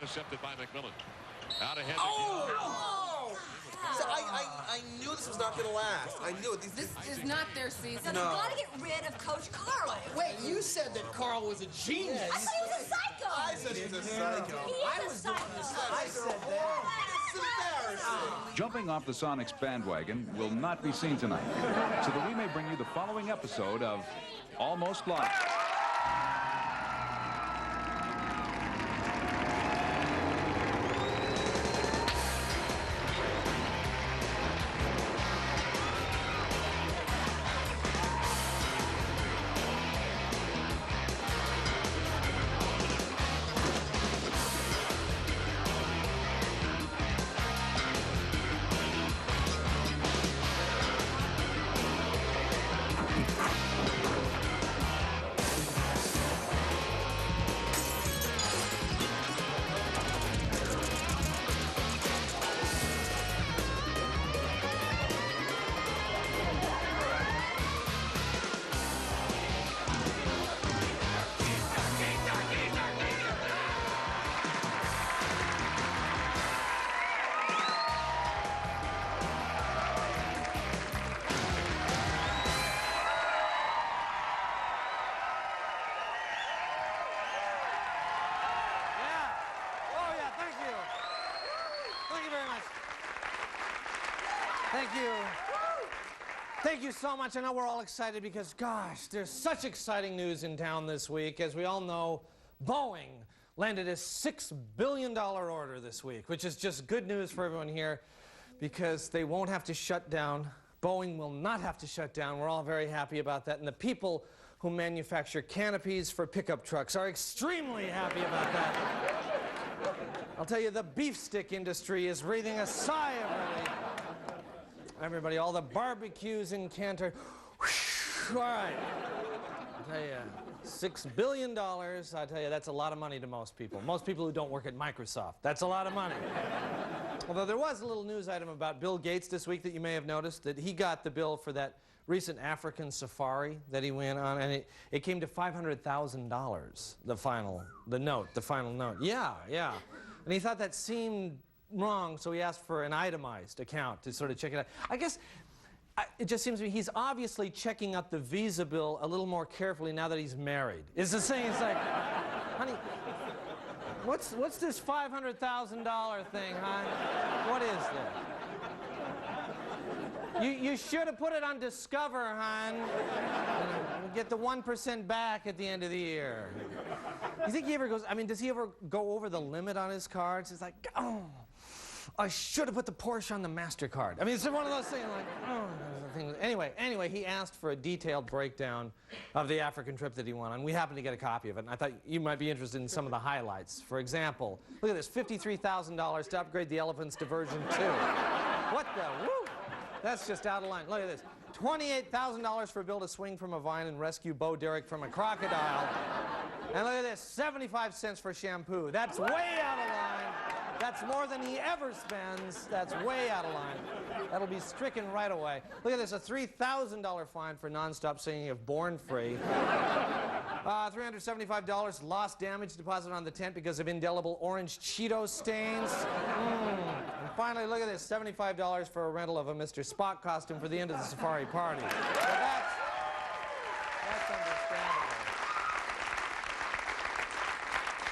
intercepted by McMillan. Out ahead. Oh! So I knew this was not going to last. I knew it. This is not their season. No. We've got to get rid of Coach Carl. Wait, you said that Carl was a genius. I thought he was a psycho. I said he was a psycho. He is a psycho. I said that. It's embarrassing. Jumping off the Sonics bandwagon will not be seen tonight, so that we may bring you the following episode of Almost Live. Thank you so much. I know we're all excited because, gosh, there's such exciting news in town this week. As we all know, Boeing landed a $6 billion order this week, which is just good news for everyone here because they won't have to shut down. Boeing will not have to shut down. We're all very happy about that. And the people who manufacture canopies for pickup trucks are extremely happy about that. I'll tell you, the beef stick industry is breathing a sigh of relief. Everybody, all the barbecues in Cantor. All right. I'll tell you, $6 billion, I'll tell you, that's a lot of money to most people. Most people who don't work at Microsoft. That's a lot of money. Although there was a little news item about Bill Gates this week that you may have noticed, that he got the bill for that recent African safari that he went on, and it came to $500,000, the final note. Yeah. And he thought that seemed wrong, so he asked for an itemized account to sort of check it out. I guess it just seems to me he's obviously checking out the visa bill a little more carefully now that he's married. It's the same. It's like, honey, what's this $500,000 thing, hon? What is this? You should have put it on Discover, hon. We'll get the 1% back at the end of the year. You think he ever goes, I mean, does he ever go over the limit on his cards? It's like, oh, I should have put the Porsche on the MasterCard. I mean, it's one of those things like, oh. Anyway, he asked for a detailed breakdown of the African trip that he went on. We happened to get a copy of it, and I thought you might be interested in some of the highlights. For example, look at this, $53,000 to upgrade the elephants to version 2. What the, woo! That's just out of line. Look at this, $28,000 for Bill to swing from a vine and rescue Bo Derek from a crocodile. And look at this, 75 cents for shampoo. That's way out of line. That's more than he ever spends. That's way out of line. That'll be stricken right away. Look at this, a $3,000 fine for nonstop singing of Born Free. $375 lost damage deposit on the tent because of indelible orange Cheeto stains. And finally, look at this, $75 for a rental of a Mr. Spock costume for the end of the safari party. So that's understandable.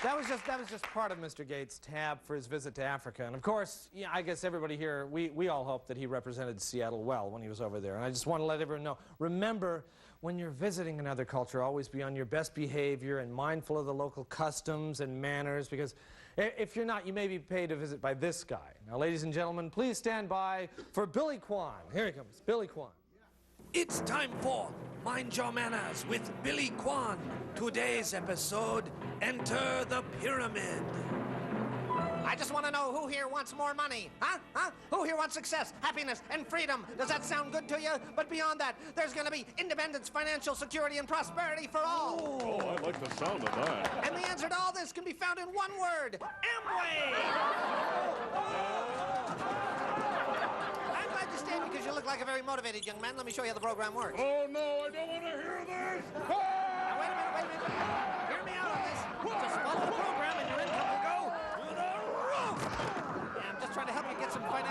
That was just part of Mr. Gates' tab for his visit to Africa. And of course, yeah, I guess everybody here, we all hope that he represented Seattle well when he was over there. And I just want to let everyone know, remember, when you're visiting another culture, always be on your best behavior and mindful of the local customs and manners, because if you're not, you may be paid a visit by this guy. Now, ladies and gentlemen, please stand by for Billy Quan. Here he comes, Billy Quan. It's time for Mind Your Manners with Billy Quan. Today's episode, Enter the Pyramid. I just want to know who here wants more money, huh? Who here wants success, happiness, and freedom? Does that sound good to you? But beyond that, there's going to be independence, financial security, and prosperity for all. Oh, I like the sound of that. And the answer to all this can be found in one word, Amway! I'm glad you stayed because you look like a very motivated young man. Let me show you how the program works. Oh, no, I don't want to hear this. Now, wait a minute. Hear me out on this. Just follow the program and your income will go through the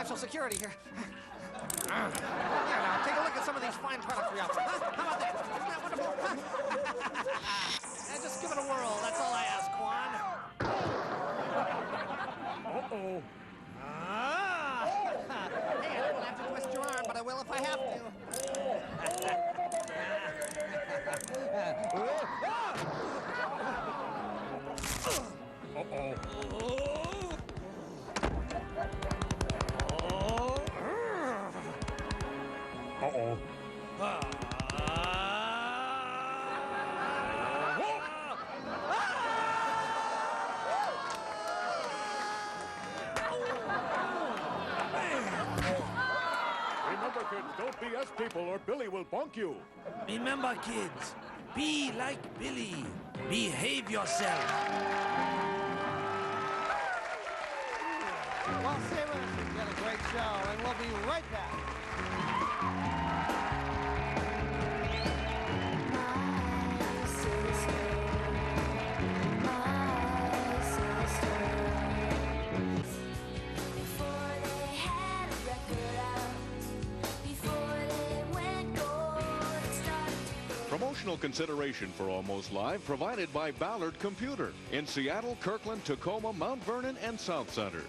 financial security here. Here, now, take a look at some of these fine products we offer. Huh? How about that? Isn't that wonderful? And just give it a whirl. That's all I ask, Quan. Uh-oh. Hey, I won't have to twist your arm, but I will if I have to. Uh-oh. Uh-oh. Remember, kids, don't BS people or Billy will bonk you. Remember, kids, be like Billy. Behave yourself. Well, stay with us. We've got a great show, and we'll be right back. Promotional consideration for Almost Live provided by Ballard Computer in Seattle, Kirkland, Tacoma, Mount Vernon, and South Center.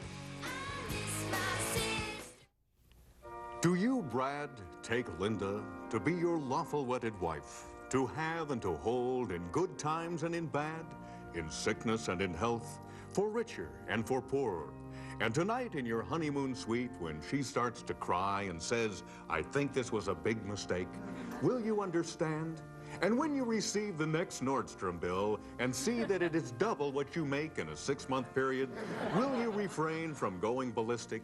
Do you, Brad, take Linda to be your lawful wedded wife, to have and to hold in good times and in bad, in sickness and in health, for richer and for poorer? And tonight in your honeymoon suite, when she starts to cry and says, "I think this was a big mistake," will you understand? And when you receive the next Nordstrom bill and see that it is double what you make in a 6-month period, will you refrain from going ballistic?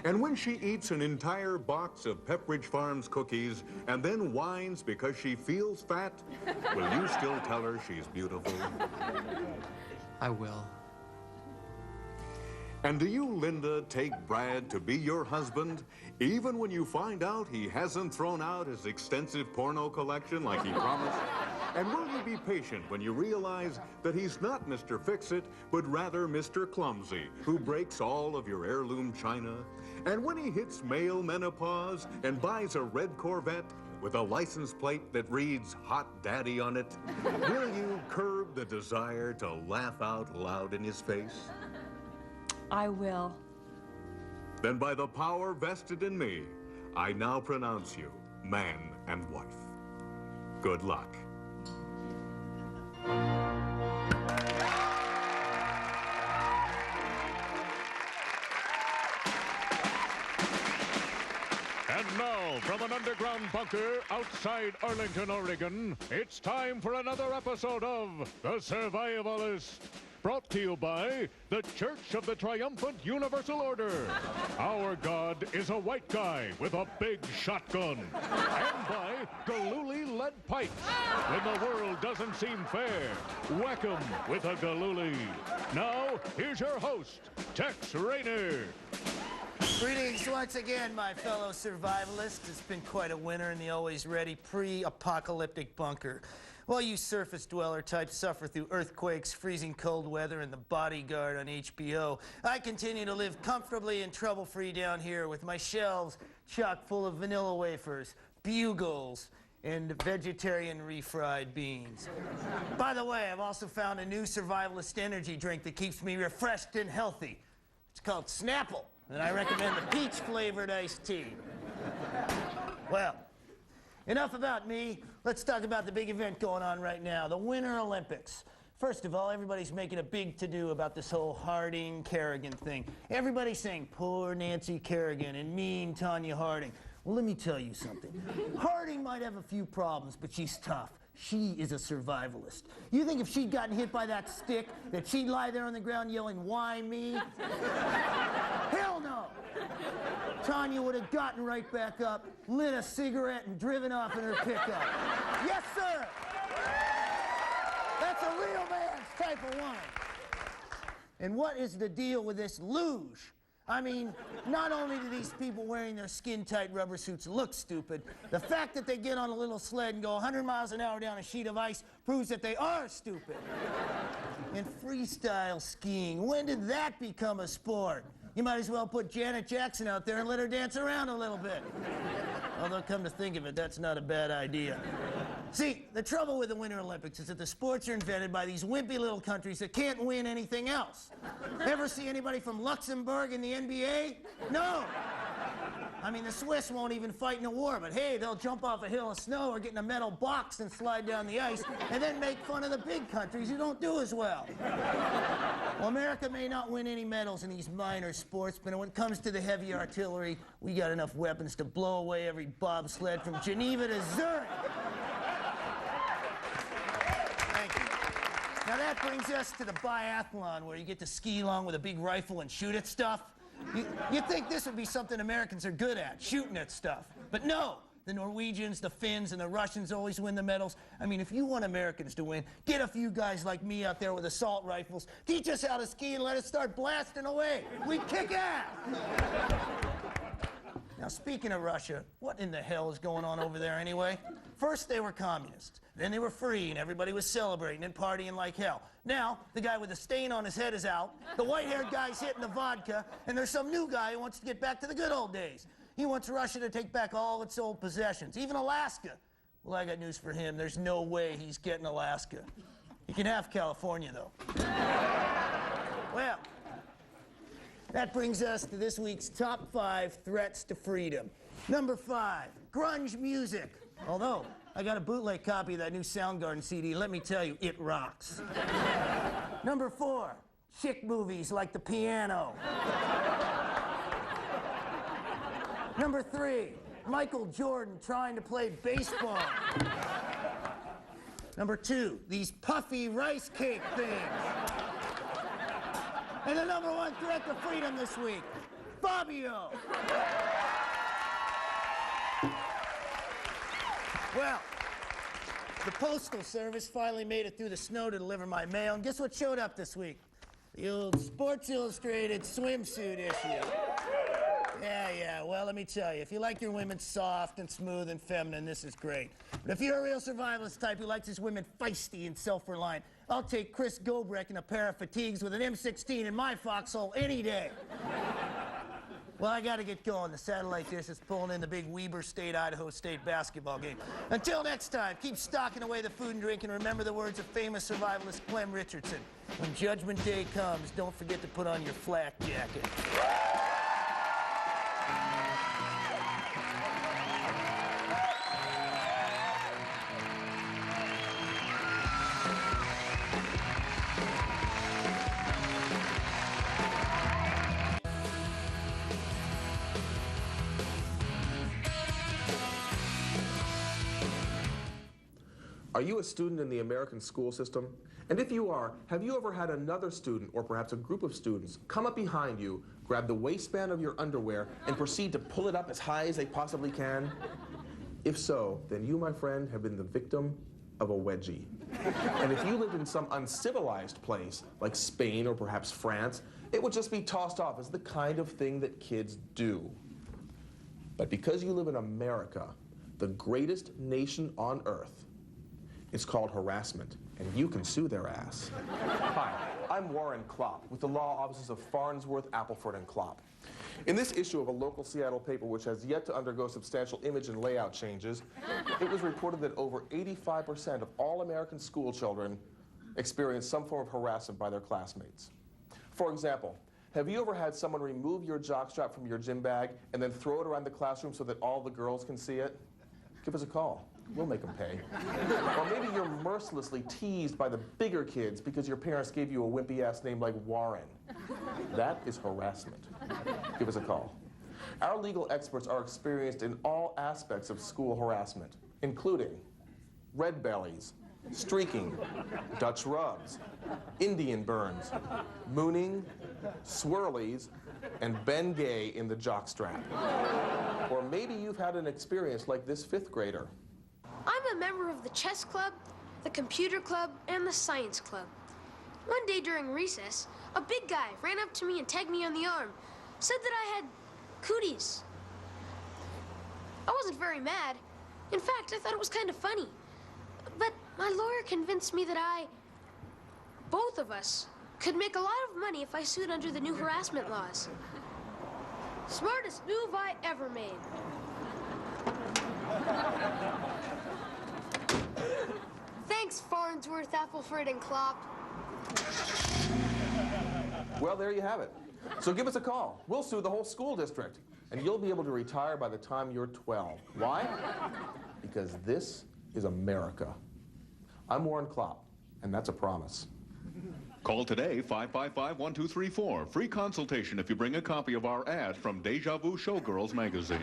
And when she eats an entire box of Pepperidge Farms cookies and then whines because she feels fat, will you still tell her she's beautiful? I will. And do you, Linda, take Brad to be your husband, even when you find out he hasn't thrown out his extensive porno collection like he promised? And will you be patient when you realize that he's not Mr. Fix-It, but rather Mr. Clumsy, who breaks all of your heirloom china? And when he hits male menopause and buys a red Corvette with a license plate that reads Hot Daddy on it, will you curb the desire to laugh out loud in his face? I will. Then by the power vested in me, I now pronounce you man and wife. Good luck. And now, from an underground bunker outside Arlington, Oregon, it's time for another episode of The Survivalist. Brought to you by the Church of the Triumphant Universal Order. Our God is a white guy with a big shotgun. And by Galooly Lead Pipes. When the world doesn't seem fair, whack 'em with a Galooly. Now, here's your host, Tex Rayner. Greetings once again, my fellow survivalists. It's been quite a winter in the always ready pre-apocalyptic bunker. While you surface dweller types suffer through earthquakes, freezing cold weather, and The Bodyguard on HBO, I continue to live comfortably and trouble-free down here with my shelves chock full of vanilla wafers, bugles, and vegetarian refried beans. By the way, I've also found a new survivalist energy drink that keeps me refreshed and healthy. It's called Snapple, and I recommend the peach-flavored iced tea. Well, enough about me. Let's talk about the big event going on right now, the Winter Olympics. First of all, everybody's making a big to-do about this whole Harding-Kerrigan thing. Everybody's saying, poor Nancy Kerrigan and mean Tanya Harding. Well, let me tell you something. Harding might have a few problems, but she's tough. She is a survivalist. You think if she'd gotten hit by that stick, that she'd lie there on the ground yelling, "Why me?" Hell no! Tanya would have gotten right back up, lit a cigarette, and driven off in her pickup. Yes, sir! That's a real man's type of woman. And what is the deal with this luge? I mean, not only do these people wearing their skin-tight rubber suits look stupid, the fact that they get on a little sled and go 100 miles an hour down a sheet of ice proves that they are stupid. And freestyle skiing, when did that become a sport? You might as well put Janet Jackson out there and let her dance around a little bit. Although, come to think of it, that's not a bad idea. See, the trouble with the Winter Olympics is that the sports are invented by these wimpy little countries that can't win anything else. Ever see anybody from Luxembourg in the NBA? No. I mean, the Swiss won't even fight in a war, but hey, they'll jump off a hill of snow or get in a metal box and slide down the ice and then make fun of the big countries who don't do as well. Well, America may not win any medals in these minor sports, but when it comes to the heavy artillery, we got enough weapons to blow away every bobsled from Geneva to Zurich. Thank you. Now that brings us to the biathlon, where you get to ski along with a big rifle and shoot at stuff. You'd think this would be something Americans are good at, shooting at stuff. But no, the Norwegians, the Finns, and the Russians always win the medals. I mean, if you want Americans to win, get a few guys like me out there with assault rifles, teach us how to ski, and let us start blasting away. We kick ass! Now, speaking of Russia, what in the hell is going on over there anyway? First, they were communists. Then they were free, and everybody was celebrating and partying like hell. Now, the guy with the stain on his head is out, the white-haired guy's hitting the vodka, and there's some new guy who wants to get back to the good old days. He wants Russia to take back all its old possessions, even Alaska. Well, I got news for him. There's no way he's getting Alaska. He can have California, though. Well, that brings us to this week's top 5 threats to freedom. Number 5, grunge music. Although, I got a bootleg copy of that new Soundgarden CD. Let me tell you, it rocks. Number 4, chick movies like The Piano. Number 3, Michael Jordan trying to play baseball. Number 2, these puffy rice cake things. And the number 1 threat to freedom this week, Fabio. Well, the Postal Service finally made it through the snow to deliver my mail, and guess what showed up this week? The old Sports Illustrated swimsuit issue. Yeah, well, let me tell you, if you like your women soft and smooth and feminine, this is great. But if you're a real survivalist type who likes his women feisty and self-reliant, I'll take Chris Gobreck in a pair of fatigues with an M16 in my foxhole any day. Well, I gotta get going. The satellite dish is pulling in the big Weber State-Idaho State basketball game. Until next time, keep stocking away the food and drink, and remember the words of famous survivalist Clem Richardson. When Judgment Day comes, don't forget to put on your flak jacket. Are you a student in the American school system? And if you are, have you ever had another student, or perhaps a group of students, come up behind you, grab the waistband of your underwear, and proceed to pull it up as high as they possibly can? If so, then you, my friend, have been the victim of a wedgie. And if you lived in some uncivilized place, like Spain or perhaps France, it would just be tossed off as the kind of thing that kids do. But because you live in America, the greatest nation on earth, it's called harassment, and you can sue their ass. Hi, I'm Warren Klopp with the law offices of Farnsworth, Appleford, and Klopp. In this issue of a local Seattle paper which has yet to undergo substantial image and layout changes, it was reported that over 85% of all American school children experience some form of harassment by their classmates. For example, have you ever had someone remove your jockstrap from your gym bag and then throw it around the classroom so that all the girls can see it? Give us a call. We'll make them pay. Or maybe you're mercilessly teased by the bigger kids because your parents gave you a wimpy-ass name like Warren. That is harassment. Give us a call. Our legal experts are experienced in all aspects of school harassment, including red bellies, streaking, Dutch rubs, Indian burns, mooning, swirlies, and Ben Gay in the jockstrap. Or maybe you've had an experience like this 5th grader. I'm a member of the chess club, the computer club, and the science club. One day during recess, a big guy ran up to me and tagged me on the arm, said that I had cooties. I wasn't very mad. In fact, I thought it was kind of funny. But my lawyer convinced me that both of us, Could make a lot of money if I sued under the new harassment laws. Smartest move I ever made. Thanks, Farnsworth, Appleford, and Klopp. Well, there you have it. So give us a call. We'll sue the whole school district. And you'll be able to retire by the time you're 12. Why? Because this is America. I'm Warren Klopp, and that's a promise. Call today, 555-1234. Free consultation if you bring a copy of our ad from Deja Vu Showgirls magazine.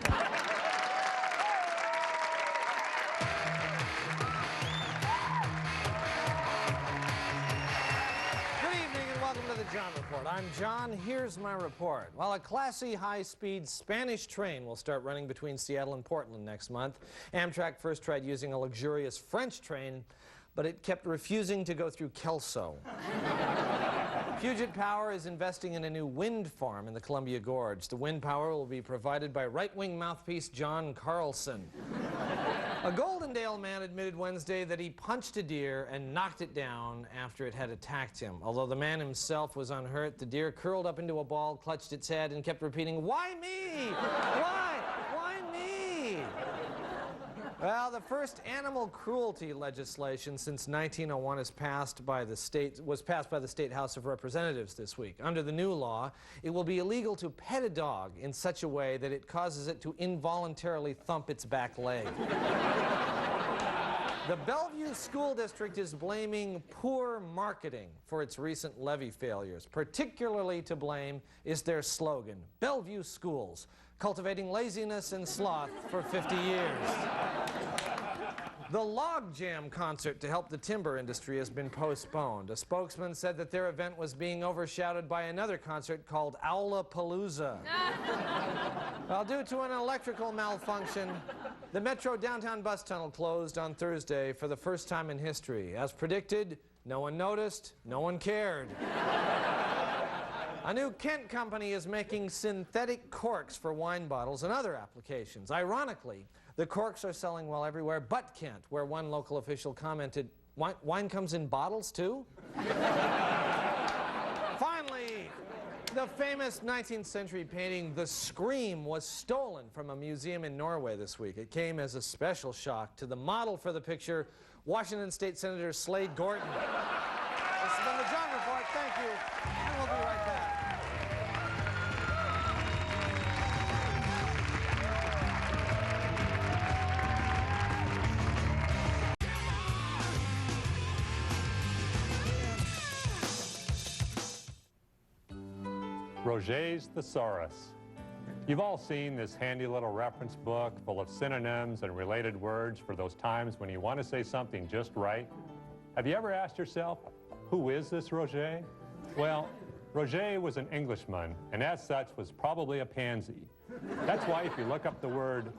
John Report. I'm John. Here's my report. While a classy, high-speed Spanish train will start running between Seattle and Portland next month, Amtrak first tried using a luxurious French train, but it kept refusing to go through Kelso. Puget Power is investing in a new wind farm in the Columbia Gorge. The wind power will be provided by right-wing mouthpiece John Carlson. A Goldendale man admitted Wednesday that he punched a deer and knocked it down after it had attacked him. Although the man himself was unhurt, the deer curled up into a ball, clutched its head, and kept repeating, "Why me? Why? Why me?" Well, the first animal cruelty legislation since 1901 was passed by the State House of Representatives this week. Under the new law, it will be illegal to pet a dog in such a way that it causes it to involuntarily thump its back leg. The Bellevue School District is blaming poor marketing for its recent levy failures. Particularly to blame is their slogan, Bellevue Schools, cultivating laziness and sloth for 50 years. The Log Jam concert to help the timber industry has been postponed. A spokesman said that their event was being overshadowed by another concert called Owlapalooza. Well, due to an electrical malfunction, the Metro downtown bus tunnel closed on Thursday for the first time in history. As predicted, no one noticed, no one cared. A new Kent company is making synthetic corks for wine bottles and other applications. Ironically, the corks are selling well everywhere but Kent, where one local official commented, "Wine comes in bottles too?" Finally, the famous 19th century painting The Scream was stolen from a museum in Norway this week. It came as a special shock to the model for the picture, Washington State Senator Slade Gorton. This has been the John Report. Thank you, and we'll be right back. Roget's Thesaurus. You've all seen this handy little reference book full of synonyms and related words for those times when you want to say something just right. Have you ever asked yourself, who is this Roget? Well, Roget was an Englishman, and as such was probably a pansy. That's why if you look up the word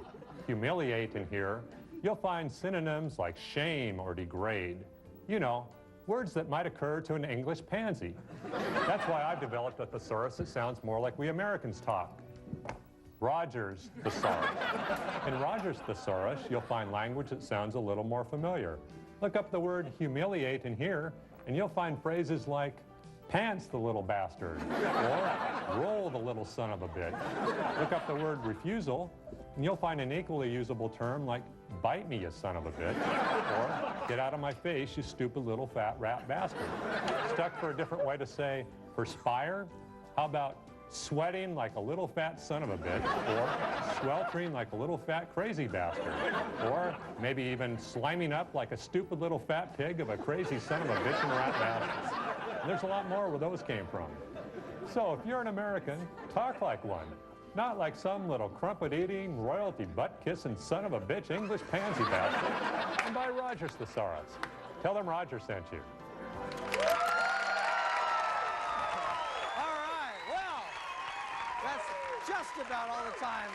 humiliate in here, you'll find synonyms like shame or degrade. You know, words that might occur to an English pansy. That's why I've developed a thesaurus that sounds more like we Americans talk. Roger's Thesaurus. In Roger's Thesaurus, you'll find language that sounds a little more familiar. Look up the word humiliate in here, and you'll find phrases like pants the little bastard, or roll the little son of a bitch. Look up the word refusal, and you'll find an equally usable term like bite me, you son of a bitch, or get out of my face, you stupid little fat rat bastard. Stuck for a different way to say perspire? How about sweating like a little fat son of a bitch, or sweltering like a little fat crazy bastard, or maybe even sliming up like a stupid little fat pig of a crazy son of a bitch and rat bastard. And there's a lot more where those came from. So if you're an American, talk like one. Not like some little crumpet-eating, royalty butt-kissing son of a bitch English pansy bastard. And by Roger's Thesaurus. Tell them Roger sent you. All right, well, that's just about all the time.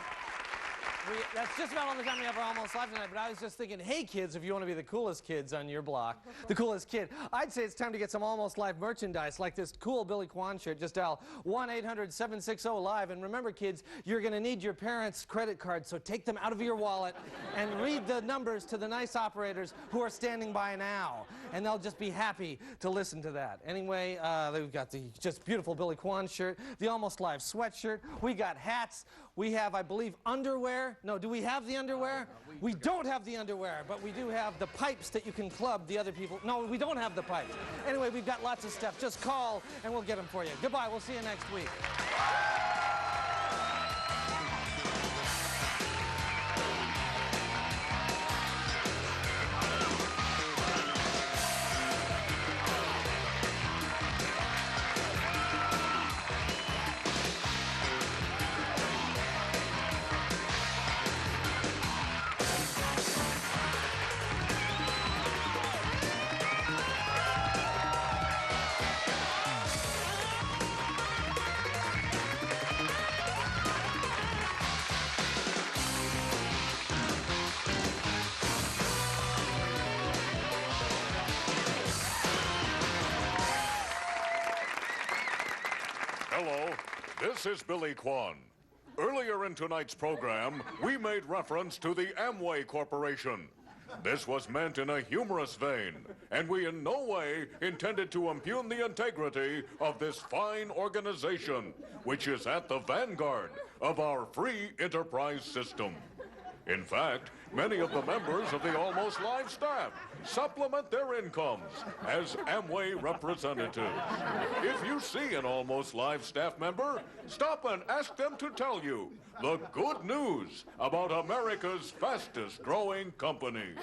That's just about all the time we have for Almost Live tonight, but I was just thinking, hey kids, if you want to be the coolest kids on your block, the coolest kid, I'd say it's time to get some Almost Live merchandise, like this cool Billy Quan shirt. Just dial 1-800-760-LIVE, and remember kids, you're going to need your parents' credit cards, so take them out of your wallet and read the numbers to the nice operators who are standing by now. and they'll just be happy to listen to that. Anyway, we've got the just beautiful Billy Quan shirt, the Almost Live sweatshirt, we got hats, we have, I believe, underwear. No, do we have the underwear? We don't have the underwear, but we do have the pipes that you can club the other people. No, we don't have the pipes. Anyway, we've got lots of stuff. Just call, and we'll get them for you. Goodbye. We'll see you next week. Hello, this is Billy Quan. Earlier in tonight's program, we made reference to the Amway Corporation. This was meant in a humorous vein, and we in no way intended to impugn the integrity of this fine organization, which is at the vanguard of our free enterprise system. In fact, many of the members of the Almost Live staff supplement their incomes as Amway representatives. If you see an Almost Live staff member, stop and ask them to tell you the good news about America's fastest growing company.